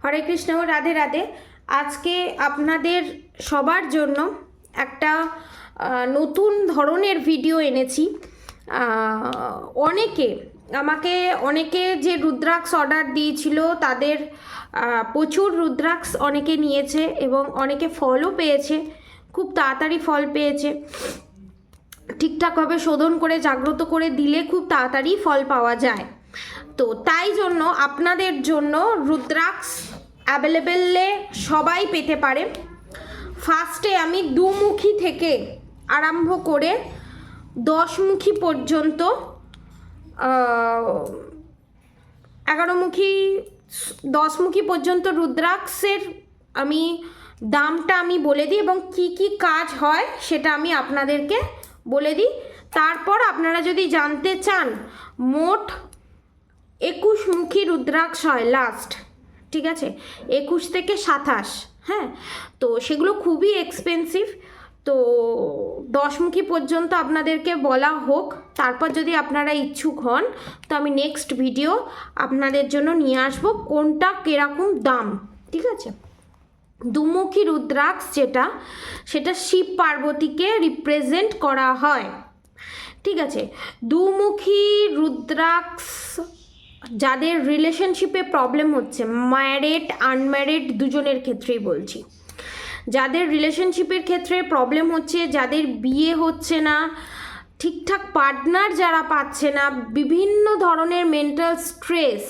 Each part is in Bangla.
হরে কৃষ্ণ, রাধে রাধে। আজকে আপনাদের সবার জন্য একটা নতুন ধরনের ভিডিও এনেছি। অনেকে যে রুদ্রাক্ষ অর্ডার দিয়েছিল তাদের প্রচুর রুদ্রাক্ষ অনেকে নিয়েছে এবং অনেকে ফলও পেয়েছে, খুব তাড়াতাড়ি ফল পেয়েছে। ঠিকঠাকভাবে শোধন করে জাগ্রত করে দিলে খুব তাড়াতাড়ি ফল পাওয়া যায়। তো তাই জন্য আপনাদের জন্য রুদ্রাক্ষ অ্যাভেলেবেলে সবাই পেতে পারে। ফার্স্টে আমি দুমুখী থেকে আরম্ভ করে 10মুখী পর্যন্ত 11মুখী 10মুখী পর্যন্ত রুদ্রাক্ষের আমি দামটা আমি বলে দিই এবং কি কি কাজ হয় সেটা আমি আপনাদেরকে বলে দিই। তারপর আপনারা যদি জানতে চান মোট 21মুখী রুদ্রাক্ষ হয় লাস্ট, ঠিক আছে, 21 থেকে 27, হ্যাঁ, তো সেগুলো খুবই এক্সপেন্সিভ। তো 10মুখী পর্যন্ত আপনাদেরকে বলা হোক, তারপর যদি আপনারা ইচ্ছুক হন তো আমি নেক্সট ভিডিও আপনাদের জন্য নিয়ে আসবো কোনটা কীরকম দাম, ঠিক আছে। দুমুখী রুদ্রাক্ষ সেটা শিব পার্বতীকে রিপ্রেজেন্ট করা হয়, ঠিক আছে। দুমুখী রুদ্রাক্ষ যাদের রিলেশনশিপে প্রবলেম হচ্ছে, ম্যারিড আনম্যারিড দুজনের ক্ষেত্রেই বলছি, যাদের রিলেশনশিপের ক্ষেত্রে প্রবলেম হচ্ছে, যাদের বিয়ে হচ্ছে না, ঠিকঠাক পার্টনার যারা পাচ্ছে না, বিভিন্ন ধরনের মেন্টাল স্ট্রেস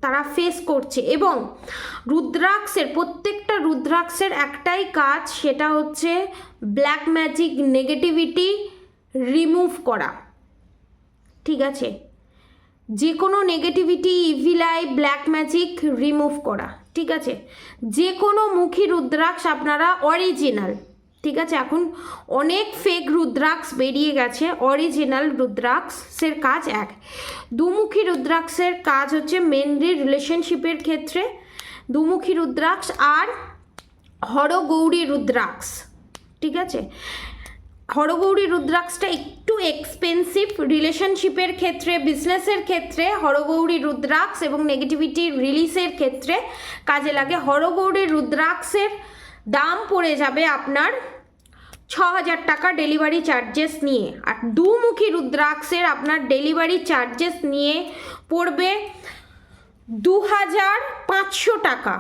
তারা ফেস করছে, এবং রুদ্রাক্ষের প্রত্যেকটা রুদ্রাক্ষের একটাই কাজ, সেটা হচ্ছে ব্ল্যাক ম্যাজিক নেগেটিভিটি রিমুভ করা, ঠিক আছে। যে কোনো negativity, evil I, black magic remove করা, ঠিক আছে। যে কোনো মুখী রুদ্রাক্ষ আপনারা অরিজিনাল, ঠিক আছে, এখন অনেক ফেক রুদ্রাক্ষ বেরিয়ে গেছে, অরিজিনাল রুদ্রাক্ষের কাজ এক। দুমুখী রুদ্রাক্ষের কাজ হচ্ছে মেনলি রিলেশনশিপের ক্ষেত্রে দুমুখী রুদ্রাক্ষ আর হরগৌরী রুদ্রাক্ষ, ঠিক আছে। হরগৌরী রুদ্রাক্ষটা একটু এক্সপেন্সিভ রিলেশনশিপের ক্ষেত্রে, বিজনেসের ক্ষেত্রে হরগৌরী রুদ্রাক্ষ এবং নেগেটিভিটি রিলিজের ক্ষেত্রে কাজে লাগে। হরগৌরী রুদ্রাক্ষের দাম পড়ে যাবে আপনার 6000 টাকা ডেলিভারি চার্জেস নিয়ে, আর দুমুখী রুদ্রাক্ষের আপনার ডেলিভারি চার্জেস নিয়ে পড়বে 2500 টাকা,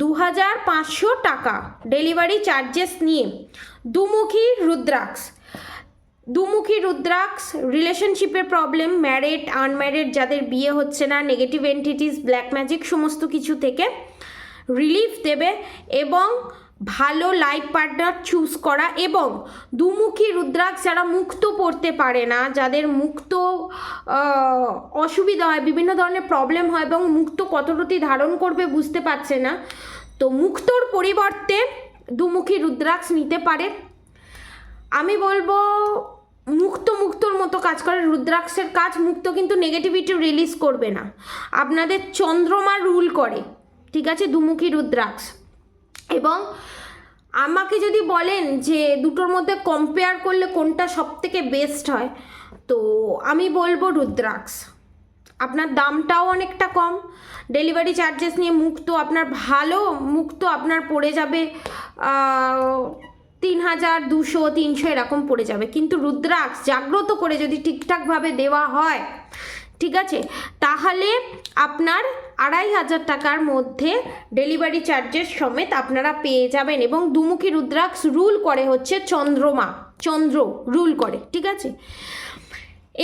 2500 টাকা ডেলিভারি চার্জেস নিয়ে। দুমুখী রুদ্রাক্ষ রিলেশনশিপের প্রবলেম, ম্যারিড আনম্যারিড যাদের বিয়ে হচ্ছে না, নেগেটিভ এন্টিটিস, ব্ল্যাক ম্যাজিক সমস্ত কিছু থেকে রিলিফ দেবে এবং ভালো লাইফ পার্টনার চুজ করা। এবং দুমুখী রুদ্রাক্ষ যারা মুক্ত পড়তে পারে না, যাদের মুক্ত অসুবিধা হয়, বিভিন্ন ধরনের প্রবলেম হয় এবং মুক্ত কতটুকু ধারণ করবে বুঝতে পারছে না, তো মুক্তর পরিবর্তে দুমুখী রুদ্রাক্ষ নিতে পারে। আমি বলবো মুক্তর মতো কাজ করে রুদ্রাক্ষের কাজ। মুক্ত কিন্তু নেগেটিভিটি রিলিজ করবে না, আপনাদের চন্দ্রমা রুল করে, ঠিক আছে, দুমুখী রুদ্রাক্ষ। এবং আমাকে যদি বলেন যে দুটোর মধ্যে কম্পেয়ার করলে কোনটা সবথেকে বেস্ট হয়, তো আমি বলবো রুদ্রাক্ষ। আপনার দামটাও অনেকটা কম, ডেলিভারি চার্জেস নিয়ে মুক্ত আপনার ভালো, মুক্ত আপনার পড়ে যাবে 3200, 300 এরকম পড়ে যাবে। কিন্তু রুদ্রাক্ষ জাগ্রত করে যদি ঠিকঠাকভাবে দেওয়া হয়, ঠিক আছে, তাহলে আপনার 2500 টাকার মধ্যে ডেলিভারি চার্জেস সমেত আপনারা পেয়ে যাবেন। এবং দুমুখী রুদ্রাক্ষ রুল করে হচ্ছে চন্দ্র রুল করে, ঠিক আছে।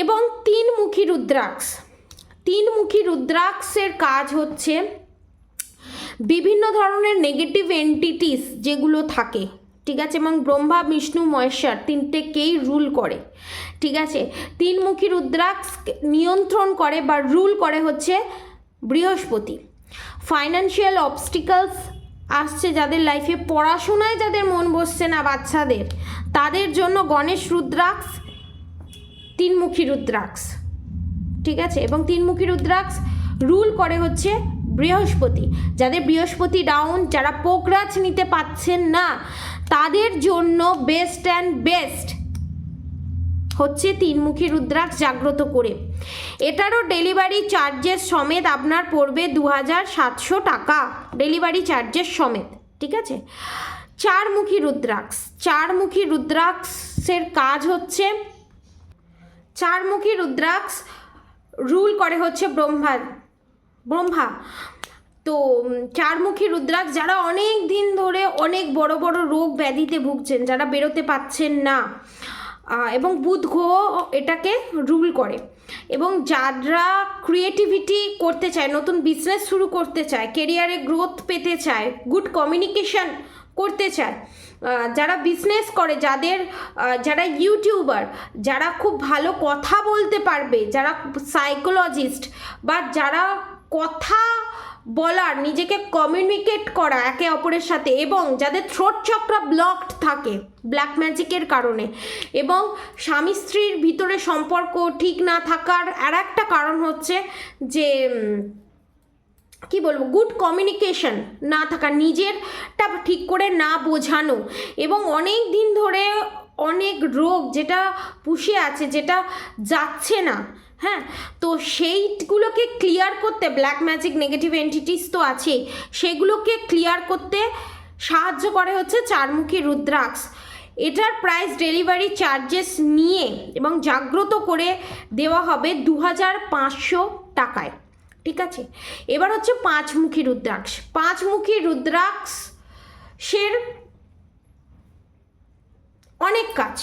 এবং তিনমুখী রুদ্রাক্ষের কাজ হচ্ছে বিভিন্ন ধরনের নেগেটিভ এন্টিটিস যেগুলো থাকে, ঠিক আছে, এবং ব্রহ্মা বিষ্ণু মহেশ্বর তিনটেকেই রুল করে, ঠিক আছে। তিনমুখী রুদ্রাক্ষ নিয়ন্ত্রণ করে বা রুল করে হচ্ছে বৃহস্পতি। ফাইন্যান্সিয়াল অবস্টিকলস আসছে যাদের লাইফে, পড়াশোনায় যাদের মন বসছে না বাচ্চাদের, তাদের জন্য গণেশ রুদ্রাক্ষ, তিনমুখী রুদ্রাক্ষ, ঠিক আছে। এবং তিনমুখী রুদ্রাক্ষ রুল করে হচ্ছে বৃহস্পতি। যাদের বৃহস্পতি ডাউন, যারা পোকরাজ নিতে পাচ্ছেন না, তাদের জন্য বেস্ট অ্যান্ড বেস্ট হচ্ছে তিনমুখী রুদ্রাক্ষ জাগ্রত করে। এটারও ডেলিভারি চার্জেস সমেত আপনার পড়বে 2700 টাকা, ডেলিভারি চার্জেস সমেত। ঠিক আছে, চারমুখী রুদ্রাক্ষ। চারমুখী রুদ্রাক্ষের কাজ হচ্ছে, চারমুখী রুদ্রাক্ষ রুল করে হচ্ছে ব্রহ্মা। তো চারমুখী রুদ্রাক্ষ যারা অনেক দিন ধরে অনেক বড় বড় রোগ ব্যাধিতে ভুগছেন, যারা বেরোতে পাচ্ছেন না, এবং বুধ গ্রহ এটাকে রুল করে, এবং যারা ক্রিয়েটিভিটি করতে চায়, নতুন বিজনেস শুরু করতে চায়, কেরিয়ারে গ্রোথ পেতে চায়, গুড কমিউনিকেশন করতে চায়, যারা বিজনেস করে, যারা ইউটিউবার, যারা খুব ভালো কথা বলতে পারবে, যারা সাইকোলজিস্ট, বা যারা কথা বলার, নিজেকে কমিউনিকেট করা একে অপরের সাথে, এবং যাদের থ্রোট চক্র ব্লকড থাকে ব্ল্যাক ম্যাজিকের কারণে, এবং স্বামী স্ত্রীর ভিতরে সম্পর্ক ঠিক না থাকার আর একটা কারণ হচ্ছে যে কি বলবো, গুড কমিউনিকেশন না থাকা, নিজেরটা ঠিক করে না বোঝানো, এবং অনেক দিন ধরে অনেক রোগ যেটা পুষে আছে, যেটা যাচ্ছে না, হ্যাঁ, তো সেইগুলোকে ক্লিয়ার করতে, ব্ল্যাক ম্যাজিক নেগেটিভ এন্টিটিস তো আছে, সেগুলোকে ক্লিয়ার করতে সাহায্য করে হচ্ছে চারমুখী রুদ্রাক্ষ। এটার প্রাইস ডেলিভারি চার্জেস নিয়ে এবং জাগ্রত করে দেওয়া হবে 2500 টাকায়। ঠিক আছে, এবার হচ্ছে পাঁচমুখী রুদ্রাক্ষ। পাঁচমুখী রুদ্রাক্ষের অনেক কাজ।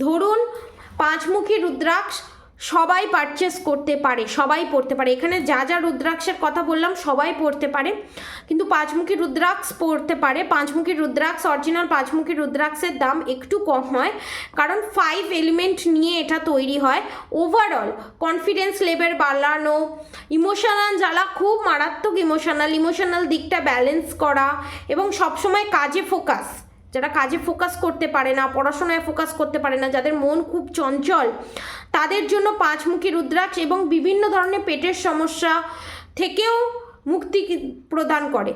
ধরুন পাঁচমুখী রুদ্রাক্ষ সবাই পারচেস করতে পারে, সবাই পড়তে পারে, এখানে যা যা রুদ্রাক্ষের কথা বললাম সবাই পড়তে পারে, কিন্তু পাঁচমুখী রুদ্রাক্ষ পড়তে পারে। পাঁচমুখী রুদ্রাক্ষ, অরিজিনাল পাঁচমুখী রুদ্রাক্ষের দাম একটু কম হয়, কারণ 5 এলিমেন্ট নিয়ে এটা তৈরি হয়। ওভারঅল কনফিডেন্স লেভেল বাড়ানো, ইমোশনাল, যারা খুব মারাত্মক ইমোশনাল দিকটা ব্যালেন্স করা, এবং সবসময় কাজে ফোকাস, যারা কাজে ফোকাস করতে পারে না, পড়াশোনায় ফোকাস করতে পারে না, যাদের মন খুব চঞ্চল, তাদের জন্য পাঁচমুখী রুদ্রাক্ষ এবং বিভিন্ন ধরনের পেটের সমস্যা থেকেও মুক্তি প্রদান করে।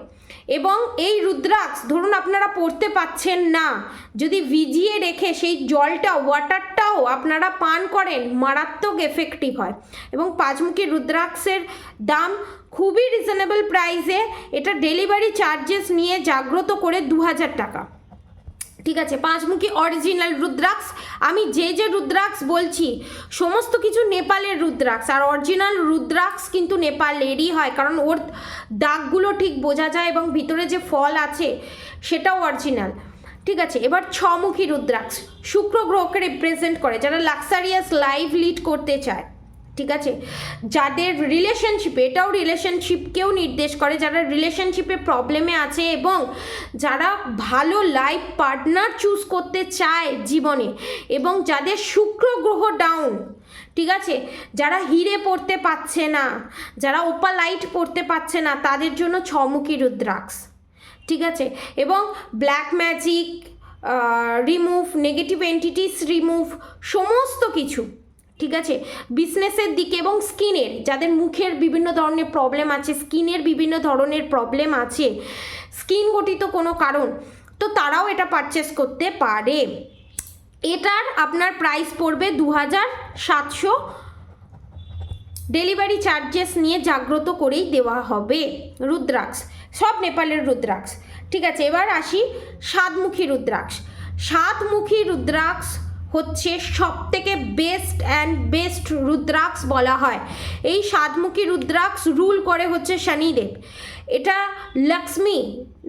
এবং এই রুদ্রাক্ষ ধরুন আপনারা পড়তে পাচ্ছেন না, যদি ভিজিয়ে রেখে সেই ওয়াটারটাও আপনারা পান করেন, মারাত্মক এফেক্টিভ হয়। এবং পাঁচমুখী রুদ্রাক্ষের দাম খুবই রিজনেবল প্রাইসে, এটা ডেলিভারি চার্জেস নিয়ে জাগ্রত করে 2000 টাকা। ঠিক আছে, পাঁচমুখী অরিজিনাল রুদ্রাক্ষ, আমি যে রুদ্রাক্ষ বলছি সমস্ত কিছু নেপালের রুদ্রাক্ষ, আর অরিজিনাল রুদ্রাক্ষ কিন্তু নেপালেরই হয়, কারণ ওর দাগগুলো ঠিক বোঝা যায়, এবং ভিতরে যে ফল আছে সেটাও অরিজিনাল। ঠিক আছে, এবার ছমুখী রুদ্রাক্ষ শুক্র গ্রহকে রিপ্রেজেন্ট করে, যারা লাক্সারিয়াস লাইফ লিড করতে চায়। ঠিক আছে, যাদের রিলেশনশিপে, এটাও রিলেশনশিপকেও নির্দেশ করে, যারা রিলেশনশিপে প্রবলেমে আছে, এবং যারা ভালো লাইফ পার্টনার চুজ করতে চায় জীবনে, এবং যাদের শুক্র গ্রহ ডাউন, ঠিক আছে, যারা হিরে পড়তে পারছে না, যারা ওপালাইট পড়তে পারছে না, তাদের জন্য ছমুখী রুদ্রাক্ষ। ঠিক আছে, এবং black magic remove, negative entities remove, সমস্ত কিছু। ঠিক আছে, বিজনেসের দিকে, এবং স্কিনের, যাদের মুখের বিভিন্ন ধরনের প্রবলেম আছে, স্কিনের বিভিন্ন ধরনের প্রবলেম আছে, স্কিন গঠিত কোনো কারণ, তো তারাও এটা পারচেস করতে পারে। এটার আপনার প্রাইস পড়বে 2700, ডেলিভারি চার্জেস নিয়ে জাগ্রত করেই দেওয়া হবে রুদ্রাক্ষ, সব নেপালের রুদ্রাক্ষ। ঠিক আছে, এবার আসি সাতমুখী রুদ্রাক্ষ। সাতমুখী রুদ্রাক্ষ হচ্ছে সব থেকে বেস্ট রুদ্রাক্ষ বলা হয়। এই সাতমুখী রুদ্রাক্ষ রুল করে হচ্ছে শনিদেব। এটা লক্ষ্মী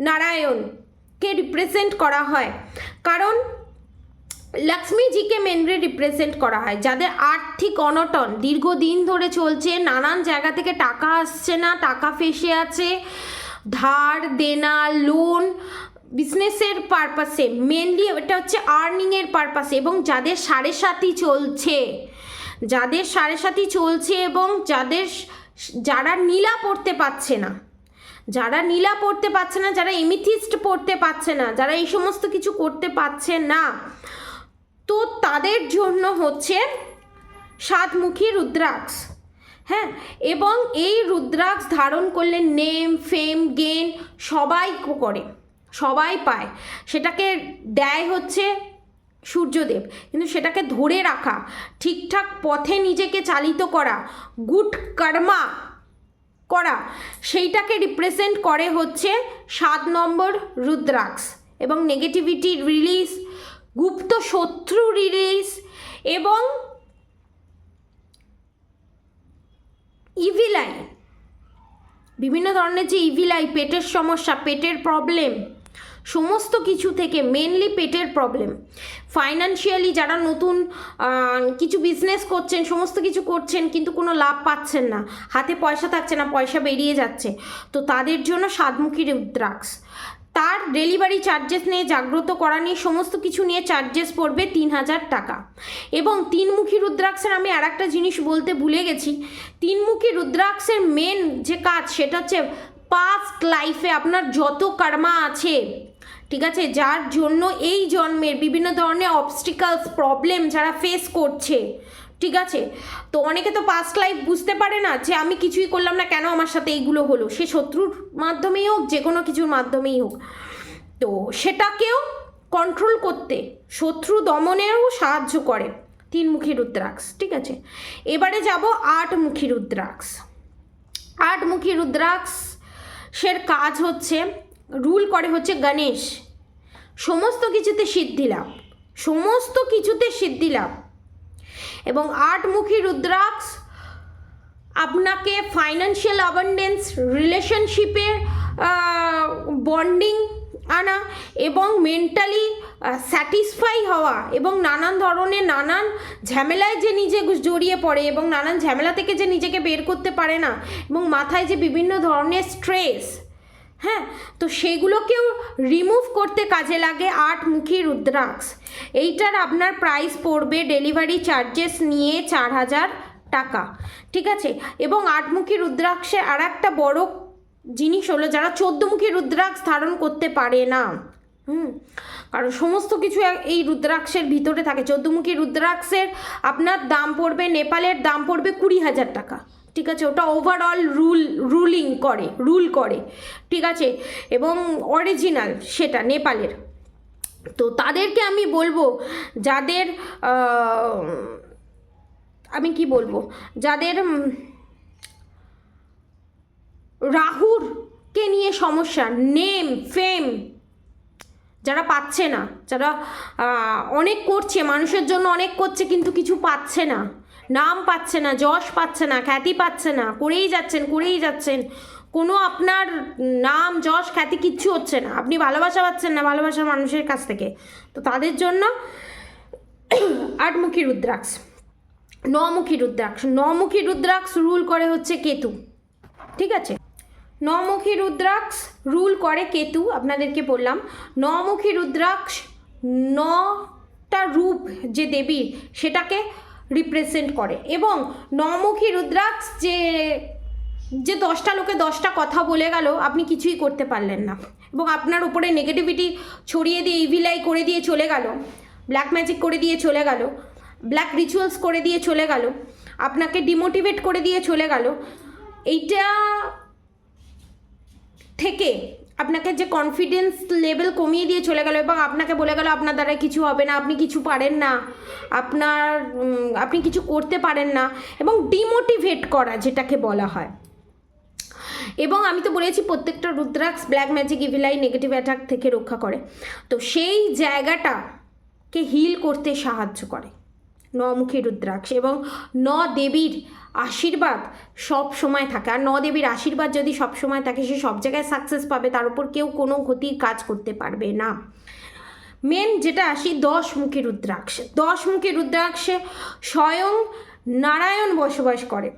নারায়ণকে রিপ্রেজেন্ট করা হয়, কারণ লক্ষ্মীজিকে মেনলি রিপ্রেজেন্ট করা হয়। যাদের আর্থিক অনটন দীর্ঘদিন ধরে চলছে, নানান জায়গা থেকে টাকা আসছে না, টাকা ফেসে আছে, ধার দেনা, লোন, বিজনেসের পারপাসে, মেনলি এটা হচ্ছে আর্নিংয়ের পারপাসে, এবং যাদের সাড়ে সাথী চলছে, এবং যারা নীলা পড়তে পারছে না, যারা এমিথিস্ট পড়তে পারছে না, যারা এই সমস্ত কিছু করতে পারছে না, তো তাদের জন্য হচ্ছে সাতমুখী রুদ্রাক্ষ। হ্যাঁ, এবং এই রুদ্রাক্ষ ধারণ করলে নেম, ফেম, গেন সবাই করে, সবাই পায়। সেটাকে দেয় হচ্ছে সূর্যদেব, কিন্তু সেটাকে ধরে রাখা, ঠিকঠাক পথে নিজেকে চালিত করা, গুড কর্মা করা, সেইটাকে রিপ্রেজেন্ট করে হচ্ছে 7 নম্বর রুদ্রাক্ষ। এবং নেগেটিভিটি রিলিজ, গুপ্ত শত্রু রিলিজ এবং ইভিল আই, বিভিন্ন ধরনের যে ইভিল আই, পেটের সমস্যা, পেটের প্রবলেম, সমস্ত কিছু থেকে, মেনলি পেটের প্রবলেম, ফাইন্যান্সিয়ালি যারা নতুন কিছু বিজনেস করছেন, সমস্ত কিছু করছেন কিন্তু কোনো লাভ পাচ্ছেন না, হাতে পয়সা থাকছে না, পয়সা বেরিয়ে যাচ্ছে, তো তাদের জন্য 7মুখী রুদ্রাক্ষ। তার ডেলিভারি চার্জেস নিয়ে, জাগ্রত করা নিয়ে, সমস্ত কিছু নিয়ে চার্জেস পড়বে 3000 টাকা। এবং 3মুখী রুদ্রাক্ষের আমি আর একটা জিনিস বলতে ভুলে গেছি, 3মুখী রুদ্রাক্ষের মেন যে কাজ সেটা হচ্ছে পাস্ট লাইফে আপনার যত কর্মা আছে, ঠিক আছে, যার জন্য এই জন্মের বিভিন্ন ধরনের অবস্টিকালস, প্রবলেম যারা ফেস করছে, ঠিক আছে, তো অনেকে তো পাস্ট লাইফ বুঝতে পারে না যে আমি কিছুই করলাম না, কেন আমার সাথে এইগুলো হলো, সে শত্রুর মাধ্যমেই হোক, যে কোনো কিছুর মাধ্যমেই হোক, তো সেটাকেও কন্ট্রোল করতে, শত্রু দমনেও সাহায্য করে 3মুখী রুদ্রাক্ষ, ঠিক আছে। এবারে যাব 8মুখী রুদ্রাক্ষ। 8মুখী রুদ্রাক্ষের কাজ হচ্ছে, রুল করে হচ্ছে গণেশ, সমস্ত কিছুতে সিদ্ধি লাভ, সমস্ত কিছুতে সিদ্ধি লাভ। এবং 8মুখী রুদ্রাক্ষ আপনাকে ফাইন্যান্সিয়াল অ্যাবান্ডেন্স, রিলেশনশিপের বন্ডিং আনা এবং মেন্টালি স্যাটিসফাই হওয়া, এবং নানান ধরনের নানান ঝামেলায় যে নিজে জড়িয়ে পড়ে এবং নানান ঝামেলা থেকে যে নিজেকে বের করতে পারে না, এবং মাথায় যে বিভিন্ন ধরনের স্ট্রেস, হ্যাঁ, তো সেগুলোকেও রিমুভ করতে কাজে লাগে 8মুখী রুদ্রাক্ষ। এইটার আপনার প্রাইস পড়বে ডেলিভারি চার্জেস নিয়ে 4000 টাকা, ঠিক আছে। এবং 8মুখী রুদ্রাক্ষের আর একটা বড় জিনিস হলো, যারা 14মুখী রুদ্রাক্ষ ধারণ করতে পারে না, কারণ সমস্ত কিছু এই রুদ্রাক্ষের ভিতরে থাকে। 14মুখী রুদ্রাক্ষের আপনার দাম পড়বে, নেপালের দাম পড়বে 20,000 টাকা, ঠিক আছে, ওটা ওভারঅল রুল করে, ঠিক আছে, এবং অরিজিনাল সেটা নেপালের। তো তাদেরকে আমি বলবো, যাদের যাদের রাহুরকে নিয়ে সমস্যা, নেম ফেম যারা পাচ্ছে না, যারা অনেক করছে, মানুষের জন্য অনেক করছে কিন্তু কিছু পাচ্ছে না, নাম পাচ্ছে না, যশ পাচ্ছে না, খ্যাতি পাচ্ছে না, করেই যাচ্ছেন, কোনো আপনার নাম যশ খ্যাতি কিচ্ছু হচ্ছে না, আপনি ভালোবাসা পাচ্ছেন না ভালোবাসার মানুষের কাছ থেকে, তো তাদের জন্য 8মুখী রুদ্রাক্ষ। 9মুখী রুদ্রাক্ষ রুল করে হচ্ছে কেতু, ঠিক আছে। 9মুখী রুদ্রাক্ষ রুল করে কেতু, আপনাদেরকে বললাম। 9মুখী রুদ্রাক্ষ 9টা রূপ যে দেবীর সেটাকে রিপ্রেজেন্ট করে। এবং 9মুখী রুদ্রাক্ষ যে 10টা লোকে 10টা কথা বলে গেল, আপনি কিছুই করতে পারলেন না, এবং আপনার উপরে নেগেটিভিটি ছড়িয়ে দিয়ে, ইভিল আই করে দিয়ে চলে গেল, ব্ল্যাক ম্যাজিক করে দিয়ে চলে গেল, ব্ল্যাক রিচুয়ালস করে দিয়ে চলে গেল, আপনাকে ডিমোটিভেট করে দিয়ে চলে গেল, এইটা থেকে আপনাকে যে কনফিডেন্স লেভেল কমিয়ে দিয়ে চলে গেল, এবং আপনাকে বলে গেল আপনার দ্বারা কিছু হবে না, আপনি কিছু পারেন না, আপনি কিছু করতে পারেন না, এবং ডিমোটিভেট করা যেটাকে বলা হয়। এবং আমি তো বলেছি প্রত্যেকটা rudraksha black magic, evil I, negative attack থেকে রক্ষা করে, তো সেই জায়গাটাকে হিল করতে সাহায্য করে 9মুখী রুদ্রাক্ষ। এবং 9 দেবীর আশীর্বাদ সব সময় থাকে, আর 9 দেবীর আশীর্বাদ যদি সব সময় থাকে, সে সব জায়গায় সাকসেস পাবে, তার উপর কেউ কোনো ক্ষতির কাজ করতে পারবে না। মেন যেটা আসি 10মুখী রুদ্রাক্ষে, 10মুখী রুদ্রাক্ষে স্বয়ং নারায়ণ বসবাস করে,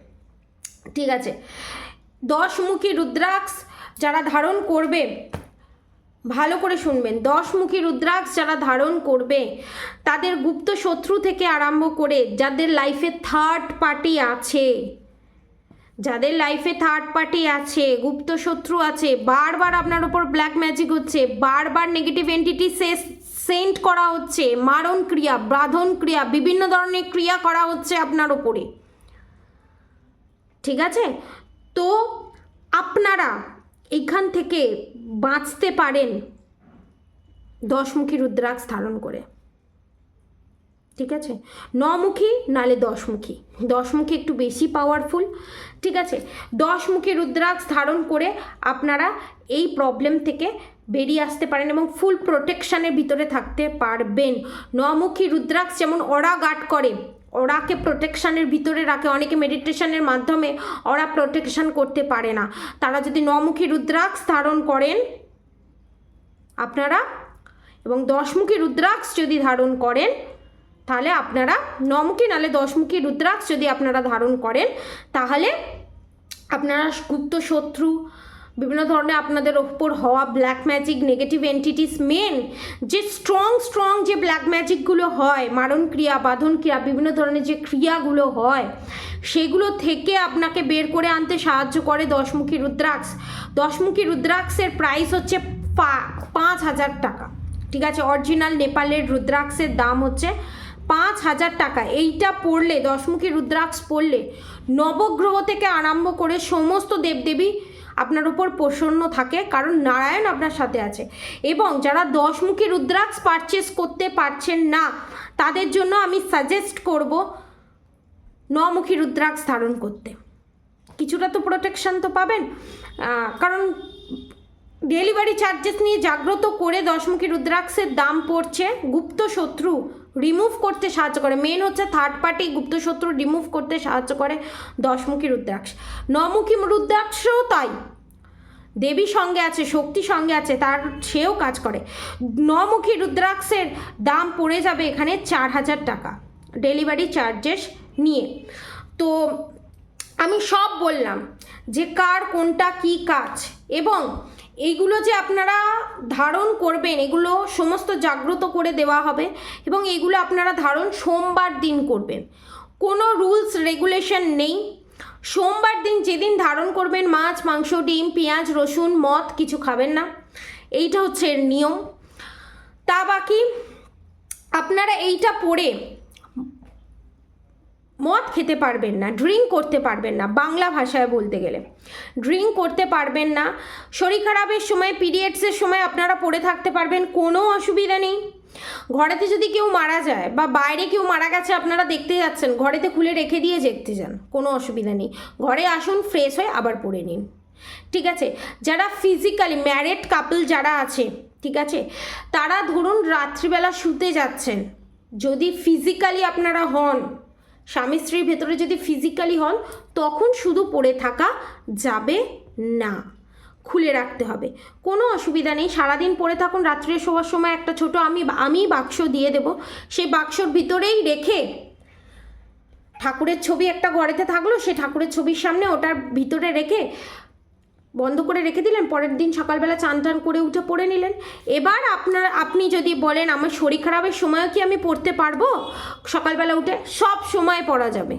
ঠিক আছে। 10মুখী রুদ্রাক্ষ যারা ধারণ করবে, ভালো করে শুনবেন, 10মুখী রুদ্রাক্ষ যারা ধারণ করবে, তাদের গুপ্ত শত্রু থেকে আরম্ভ করে যাদের লাইফে থার্ড পার্টি আছে, গুপ্ত শত্রু আছে, বারবার আপনার উপর ব্ল্যাক ম্যাজিক হচ্ছে, বারবার নেগেটিভ এন্টিটি সেন্ড করা হচ্ছে, মারণ ক্রিয়া, বাঁধন ক্রিয়া, বিভিন্ন ধরনের ক্রিয়া করা হচ্ছে আপনার ওপরে, ঠিক আছে। তো আপনারা এখান থেকে বাঁচতে পারেন 10মুখী রুদ্রাক্ষ ধারণ করে। ঠিক আছে, 9মুখী নালে 10মুখী, 10মুখী একটু বেশি পাওয়ারফুল। ঠিক আছে, 10মুখী রুদ্রাক্ষ ধারণ করে আপনারা এই প্রবলেম থেকে বেরিয়ে আসতে পারেন এবং ফুল প্রোটেকশানের ভিতরে থাকতে পারবেন। 9মুখী রুদ্রাক্ষ যেমন অরা গার্ড করে, ওরাকে প্রোটেকশানের ভিতরে রাখে, অনেকে মেডিটেশনের মাধ্যমে ওরা প্রোটেকশান করতে পারে না, তারা যদি 9মুখী রুদ্রাক্ষ ধারণ করেন আপনারা এবং 10মুখী রুদ্রাক্ষ যদি ধারণ করেন তাহলে আপনারা 9মুখী নালে 10মুখী রুদ্রাক্ষ যদি আপনারা ধারণ করেন তাহলে আপনারা গুপ্ত শত্রু, বিভিন্ন ধরনের আপনাদের ওপর হওয়া ব্ল্যাক ম্যাজিক, নেগেটিভ এন্টিটিস, মেন যে স্ট্রং যে ব্ল্যাক ম্যাজিকগুলো হয়, মারণ ক্রিয়া, বাঁধন ক্রিয়া, বিভিন্ন ধরনের যে ক্রিয়াগুলো হয় সেগুলো থেকে আপনাকে বের করে আনতে সাহায্য করে 10মুখী রুদ্রাক্ষ। 10মুখী রুদ্রাক্ষের প্রাইস হচ্ছে 5,000 টাকা। ঠিক আছে, অরিজিনাল নেপালের রুদ্রাক্ষের দাম হচ্ছে 5,000 টাকা। এইটা পড়লে, 10মুখী রুদ্রাক্ষ পড়লে নবগ্রহ থেকে আরম্ভ করে সমস্ত দেবদেবী আপনার উপর প্রসন্ন থাকে, কারণ নারায়ণ আপনার সাথে আছে। এবং যারা 10মুখী রুদ্রাক্ষ পারচেস করতে পারছেন না তাদের জন্য আমি সাজেস্ট করব 9মুখী রুদ্রাক্ষ ধারণ করতে। কিছুটা তো প্রোটেকশান তো পাবেন, কারণ ডেলিভারি চার্জেস নিয়ে জাগ্রত করে 10মুখী রুদ্রাক্ষের দাম পড়ছে। গুপ্ত শত্রু রিমুভ করতে সাহায্য করে, মেন হচ্ছে থার্ড পার্টি গুপ্ত শত্রু রিমুভ করতে সাহায্য করে 10মুখী রুদ্রাক্ষ। 9মুখী রুদ্রাক্ষও তাই, দেবী সঙ্গে আছে, শক্তি সঙ্গে আছে, তার সেও কাজ করে। 9মুখী রুদ্রাক্ষের দাম পড়ে যাবে এখানে 4,000 টাকা ডেলিভারি চার্জেস নিয়ে। তো আমি সব বললাম যে কার কোনটা কি কাজ, এবং এইগুলো যে আপনারা ধারণ করবেন এগুলো সমস্ত জাগ্রত করে দেওয়া হবে, এবং এইগুলো আপনারা ধারণ সোমবার দিন করবেন। কোনো রুলস রেগুলেশন নেই। সোমবার দিন যেদিন ধারণ করবেন মাছ, মাংস, ডিম, পেঁয়াজ, রসুন, মদ কিছু খাবেন না, এইটা হচ্ছে এর নিয়ম। তা বাকি আপনারা এইটা পড়ে মদ খেতে পারবেন না, ড্রিঙ্ক করতে পারবেন না, বাংলা ভাষায় বলতে গেলে ড্রিঙ্ক করতে পারবেন না। শরীর খারাপের সময়, পিরিয়ডসের সময় আপনারা পড়ে থাকতে পারবেন, কোনো অসুবিধা নেই। ঘরেতে যদি কেউ মারা যায় বা বাইরে কেউ মারা গেছে আপনারা দেখতে যাচ্ছেন, ঘরেতে খুলে রেখে দিয়ে দেখতে যান, কোনো অসুবিধা নেই। ঘরে আসুন, ফ্রেশ হয়ে আবার পরে নিন। ঠিক আছে, যারা ফিজিক্যালি ম্যারিড কাপল যারা আছে, ঠিক আছে, তারা ধরুন রাত্রিবেলা শুতে যাচ্ছেন, যদি ফিজিক্যালি আপনারা হন, স্বামী স্ত্রীর ভেতরে যদি ফিজিক্যালি হন, তখন শুধু পড়ে থাকা যাবে না, খুলে রাখতে হবে, কোনো অসুবিধা নেই। সারাদিন পড়ে থাকুন, রাত্রে শোয়ার সময় একটা ছোট আমি বাক্স দিয়ে দেব, সেই বাক্সর ভিতরেই রেখে ঠাকুরের ছবি একটা ঘরেতে থাকলো, সেই ঠাকুরের ছবির সামনে ওটার ভিতরে রেখে বন্ধ করে রেখে দিলেন, পরের দিন সকালবেলা চান টান করে উঠে পড়ে নিলেন। এবার আপনি যদি বলেন আমার শরীর খারাপের সময়ও কি আমি পড়তে পারবো, সকালবেলা উঠে সব সময় পড়া যাবে,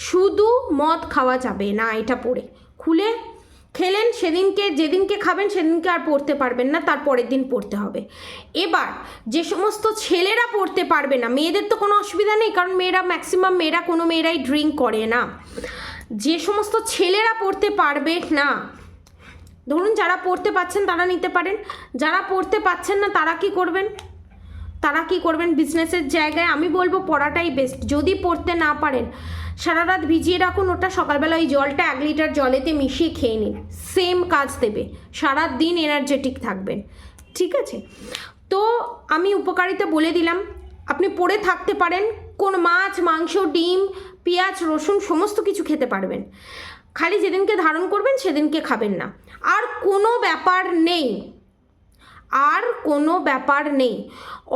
শুধু মদ খাওয়া যাবে না। এটা পড়ে খুলে খেলেন, যেদিনকে খাবেন সেদিনকে আর পড়তে পারবেন না, তার পরের দিন পড়তে হবে। এবার যে সমস্ত ছেলেরা পড়তে পারবে না, মেয়েদের তো কোনো অসুবিধা নেই, কারণ ম্যাক্সিমাম কোনো মেয়েরাই ড্রিঙ্ক করে না। যে সমস্ত ছেলেরা পড়তে পারবে না, ধরুন যারা পড়তে পাচ্ছেন তারা নিতে পারেন, যারা পড়তে পাচ্ছেন না তারা কি করবেন বিজনেসের জায়গায় আমি বলবো পড়াটাই বেস্ট। যদি পড়তে না পারেন সারা রাত ভিজিয়ে রাখুন, ওটা সকালবেলা ওই জলটা 1 লিটার জলেতে মিশিয়ে খেয়ে নিন, সেম কাজ দেবে, সারা দিন এনার্জেটিক থাকবেন। ঠিক আছে, তো আমি উপকারিতা বলে দিলাম। আপনি পড়ে থাকতে পারেন, কোন মাছ, মাংস, ডিম, পেঁয়াজ, রসুন সমস্ত কিছু খেতে পারবেন, খালি যেদিনকে ধারণ করবেন সেদিনকে খাবেন না। আর কোনো ব্যাপার নেই।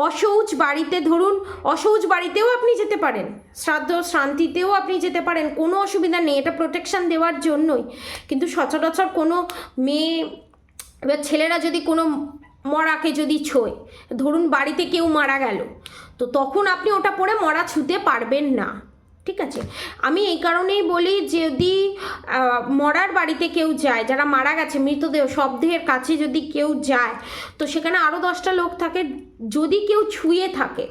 অশৌচ বাড়িতে, ধরুন অশৌচ বাড়িতেও আপনি যেতে পারেন, শ্রাদ্ধ শান্তিতেও আপনি যেতে পারেন, কোনো অসুবিধা নেই, এটা প্রোটেকশান দেওয়ার জন্যই। কিন্তু সচরাচর কোনো মেয়ে, এবার ছেলেরা যদি কোনো মরাকে যদি ছোঁয়, ধরুন বাড়িতে কেউ মারা গেল, তো তখন আপনি ওটা পরে মরা ছুঁতে পারবেন না। ঠিক আছে, আমি এই কারণেই বলি, যদি মরার বাড়িতে কেউ যায়, যারা মারা গেছে, মৃতদেহ শবদেহের কাছে যদি কেউ যায়, তো সেখানে আরও 10টা লোক থাকে, যদি কেউ ছুঁয়ে থাকে,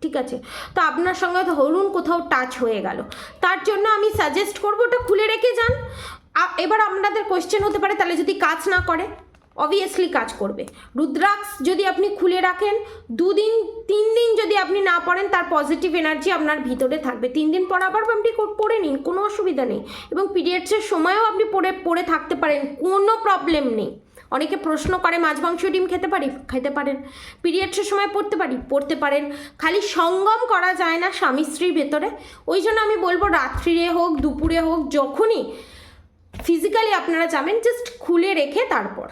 ঠিক আছে, তো আপনার সঙ্গে ধরুন কোথাও টাচ হয়ে গেল, তার জন্য আমি সাজেস্ট করবো ওটা খুলে রেখে যান। এবার আপনাদের কোয়েশ্চেন হতে পারে তাহলে যদি কাজ না করে, অবভিয়াসলি কাজ করবে। রুদ্রাক্ষ যদি আপনি খুলে রাখেন 2 দিন 3 দিন যদি আপনি না পড়েন, তার পজিটিভ এনার্জি আপনার ভিতরে থাকবে। 3 দিন পর আবার আপনি পড়ে নিন, কোনো অসুবিধা নেই। এবং পিরিয়ডসের সময়ও আপনি পড়ে থাকতে পারেন, কোনো প্রবলেম নেই। অনেকে প্রশ্ন করে মাছ মাংস ডিম খেতে পারেন, পিরিয়ডসের সময় পড়তে পারেন। খালি সঙ্গম করা যায় না স্বামী স্ত্রীর ভেতরে। ওই জন্য আমি বলবো রাত্রিরে হোক দুপুরে হোক যখনই ফিজিক্যালি আপনারা যাবেন, জাস্ট খুলে রেখে তারপর,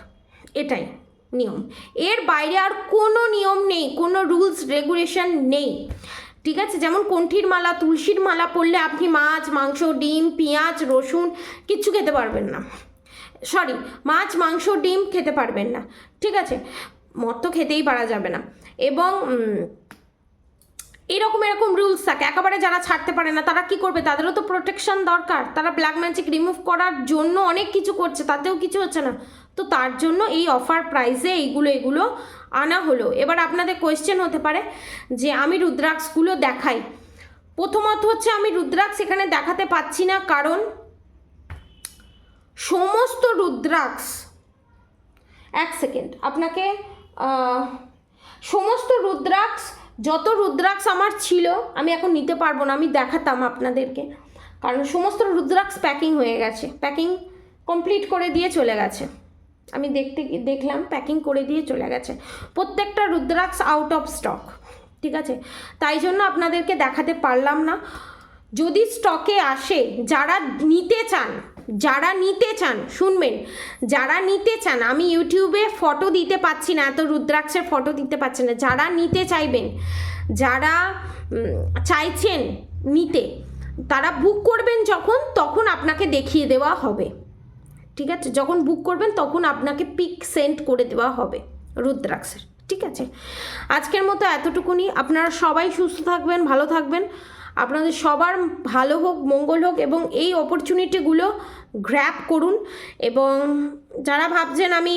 এটাই নিয়ম। এর বাইরে আর কোনো নিয়ম নেই, কোনো রুলস রেগুলেশন নেই, ঠিক আছে? যেমন কণ্ঠীর মালা, তুলসীর মালা পরলে আপনি মাছ মাংস ডিম পেঁয়াজ রসুন কিচ্ছু খেতে পারবেন না, সরি মাছ মাংস ডিম খেতে পারবেন না, ঠিক আছে? মদ তো খেতেই পারা যাবে না। এবং এরকম রুলস থাকে। একেবারে যারা ছাড়তে পারে না তারা কি করবে? তাদেরও তো প্রোটেকশন দরকার। তারা ব্ল্যাক ম্যাজিক রিমুভ করার জন্য অনেক কিছু করছে, তাতেও কিছু হচ্ছে না। তো তার জন্য এই অফার প্রাইসে এইগুলো আনা হলো। এবার আপনাদের কোয়েশ্চেন হতে পারে যে আমি রুদ্রাক্ষগুলো দেখাই। প্রথমত হচ্ছে আমি রুদ্রাক্ষ এখানে দেখাতে পাচ্ছি না, কারণ সমস্ত রুদ্রাক্ষ, এক সেকেন্ড, আপনাকে সমস্ত রুদ্রাক্ষ, যত রুদ্রাক্ষ আমার ছিল আমি এখন নিতে পারবো না, আমি দেখাতাম আপনাদেরকে, কারণ সমস্ত রুদ্রাক্ষ প্যাকিং হয়ে গেছে, প্যাকিং কমপ্লিট করে দিয়ে চলে গেছে। আমি দেখলাম প্যাকিং করে দিয়ে চলে গেছে, প্রত্যেকটা রুদ্রাক্ষ আউট অফ স্টক, ঠিক আছে? তাই জন্য আপনাদেরকে দেখাতে পারলাম না। যদি স্টকে আসে, যারা নিতে চান শুনবেন, যারা নিতে চান, আমি ইউটিউবে ফটো দিতে পাচ্ছি না, এত রুদ্রাক্ষের ফটো দিতে পাচ্ছি না। যারা নিতে চাইবেন, যারা চাইছেন নিতে, তারা বুক করবেন তখন আপনাকে দেখিয়ে দেওয়া হবে, ঠিক আছে? যখন বুক করবেন তখন আপনাকে পিক সেন্ড করে দেওয়া হবে রুদ্রাক্ষের, ঠিক আছে? আজকের মতো এতটুকুনি। আপনারা সবাই সুস্থ থাকবেন, ভালো থাকবেন, আপনাদের সবার ভালো হোক, মঙ্গল হোক, এবং এই অপরচুনিটিগুলো গ্র্যাব করুন। এবং যারা ভাবছেন আমি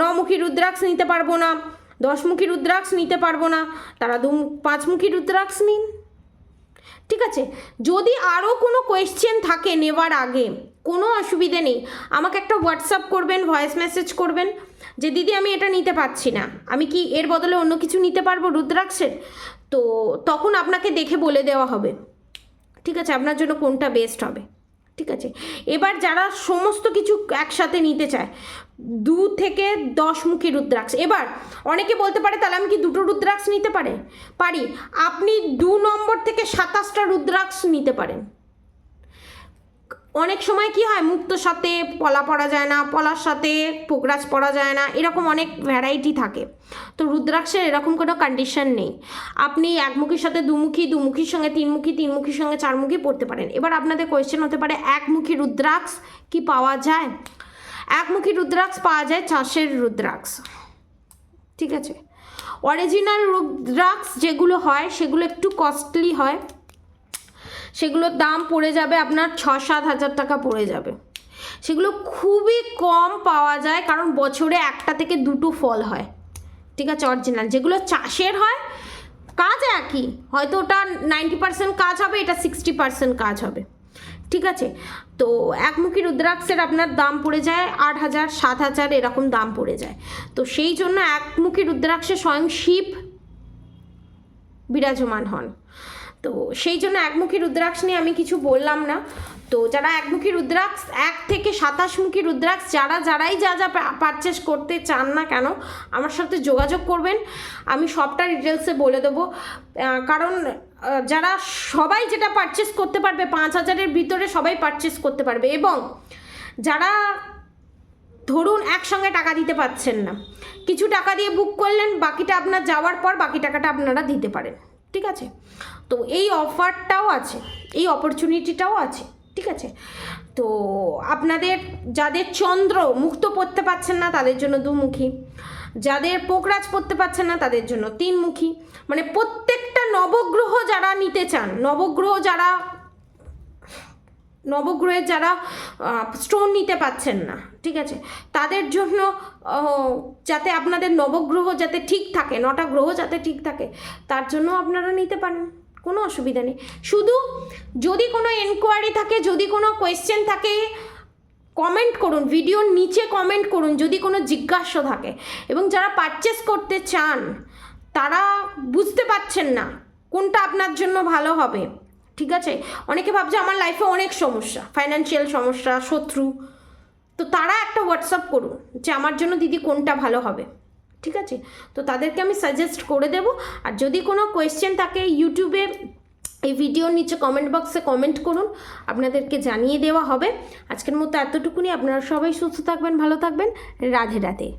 9মুখী রুদ্রাক্ষ নিতে পারবো না, 10মুখী রুদ্রাক্ষ নিতে পারবো না, তারা 5মুখী রুদ্রাক্ষ নিন, ঠিক আছে? যদি আরও কোনো কোয়েশ্চেন থাকে নেওয়ার আগে, কোনো অসুবিধে নেই, আমাকে একটা হোয়াটসঅ্যাপ করবেন, ভয়েস মেসেজ করবেন যে দিদি আমি এটা নিতে পারছি না, আমি কি এর বদলে অন্য কিছু নিতে পারবো রুদ্রাক্ষের? তো তখন আপনাকে দেখে বলে দেওয়া হবে, ঠিক আছে, আপনার জন্য কোনটা বেস্ট হবে, ঠিক আছে? এবার যারা সমস্ত কিছু একসাথে নিতে চায়, 2 থেকে 10মুখী রুদ্রাক্ষ, এবার অনেকে বলতে পারে তাহলে আমি কি 2টো রুদ্রাক্ষ নিতে পারি? আপনি 2 নম্বর থেকে 27টা রুদ্রাক্ষ নিতে পারেন। অনেক সময় কি হয়, মুক্তোর সাথে পলা পরা যায় না, পলার সাথে পোকরাজ পরা যায় না, এরকম অনেক ভ্যারাইটি থাকে। তো রুদ্রাক্ষের এরকম কোনো কন্ডিশন নেই, আপনি একমুখীর সাথে 2মুখী, 2মুখীর সঙ্গে 3মুখী, 3মুখীর সঙ্গে 4মুখী পড়তে পারেন। এবার আপনাদের কোয়েশ্চেন হতে পারে একমুখী রুদ্রাক্ষ কি পাওয়া যায়? একমুখী রুদ্রাক্ষ পাওয়া যায় চাষের রুদ্রাক্ষ, ঠিক আছে? অরিজিনাল রুদ্রাক্ষ যেগুলো হয় সেগুলো একটু কস্টলি হয়, সেগুলোর দাম পড়ে যাবে আপনার 6-7 হাজার টাকা পড়ে যাবে। সেগুলো খুবই কম পাওয়া যায়, কারণ বছরে 1টা থেকে 2টো ফল হয়, ঠিক আছে? অরিজিনাল যেগুলো চাষের হয়, কাজ একই, হয়তো ওটা 90% কাজ হবে, এটা 60% কাজ হবে, ঠিক আছে? তো একমুখী রুদ্রাক্ষের আপনার দাম পড়ে যায় 8,000 7,000 এরকম দাম পড়ে যায়। তো সেই জন্য একমুখী রুদ্রাক্ষে স্বয়ং শিব বিরাজমান হন। তো সেই জন্য একমুখী রুদ্রাক্ষ নিয়ে আমি কিছু বললাম না। তো যারা একমুখী রুদ্রাক্ষ 1 থেকে 27মুখী রুদ্রাক্ষ যারাই যা পারচেস করতে চান না কেন, আমার সাথে যোগাযোগ করবেন, আমি সবটা ডিটেলসে বলে দেবো। কারণ যারা সবাই যেটা পারচেস করতে পারবে, 5,000-এর ভিতরে সবাই পারচেস করতে পারবে। এবং যারা ধরুন একসঙ্গে টাকা দিতে পারছেন না, কিছু টাকা দিয়ে বুক করলেন, বাকিটা আপনার যাওয়ার পর বাকি টাকাটা আপনারা দিতে পারেন, ঠিক আছে? তো এই অফারটাও আছে, এই অপরচুনিটিটাও আছে, ঠিক আছে? তো আপনাদের যাদের চন্দ্র মুক্ত পড়তে পারছেন না তাদের জন্য 2মুখী, যাদের পোকরাজ পড়তে পারছেন না তাদের জন্য 3মুখী, মানে প্রত্যেকটা নবগ্রহ যারা নিতে চান, নবগ্রহের যারা স্টোন নিতে পাচ্ছেন না, ঠিক আছে, তাদের জন্য যাতে আপনাদের নবগ্রহ যাতে ঠিক থাকে, 9টা গ্রহ যাতে ঠিক থাকে, তার জন্য আপনারা নিতে পারেন, কোনো অসুবিধা নেই। শুধু যদি কোনো এনকোয়ারি থাকে, যদি কোনো কোয়েশ্চেন থাকে, কমেন্ট করুন, ভিডিওর নিচে কমেন্ট করুন যদি কোনো জিজ্ঞাসা থাকে। এবং যারা পারচেস করতে চান তারা বুঝতে পারছেন না কোনটা আপনার জন্য ভালো হবে, ঠিক আছে? অনেকে ভাবছে আমার লাইফে অনেক সমস্যা, ফাইন্যান্সিয়াল সমস্যা, শত্রু, তো তারা একটা হোয়াটসঅ্যাপ করুন যে আমার জন্য দিদি কোনটা ভালো হবে, ঠিক আছে? তো তাদেরকে আমি সাজেস্ট করে দেব। আর যদি কোনো কোয়েশ্চেন থাকে ইউটিউবে এই ভিডিওর নিচে কমেন্ট বক্সে কমেন্ট করুন, আপনাদেরকে জানিয়ে দেওয়া হবে। আজকের মতো এতটুকুনি। আপনারা সবাই সুস্থ থাকবেন, ভালো থাকবেন। রাধে রাধে।